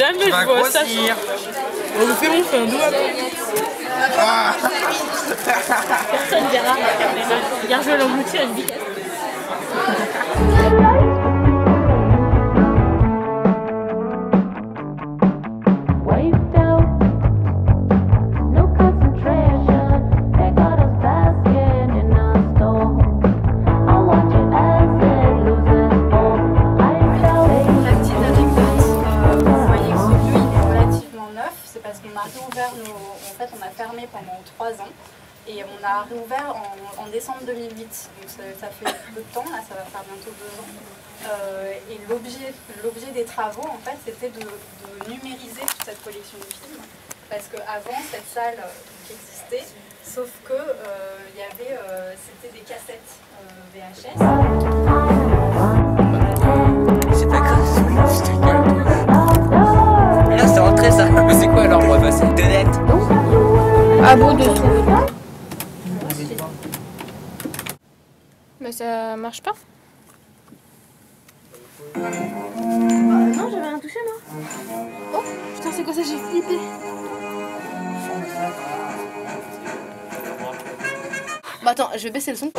Jamais je vois ça. On le fait, on fait un doigt. Personne verra la caméra. Regarde, je vais l'engloutir à une vitesse. On a fermé pendant 3 ans et on a réouvert en décembre 2008, donc ça fait peu de temps, là ça va faire bientôt 2 ans. Et l'objet des travaux en fait c'était de numériser toute cette collection de films, parce qu'avant cette salle existait, sauf que c'était des cassettes VHS. C'est pas grave, là c'est rentré ça. Mais c'est quoi alors, on va passer de net? À bout de tout. Mais ça marche pas. Non, j'avais rien touché moi. Oh putain, c'est quoi ça? J'ai flippé. Bah attends, je vais baisser le son.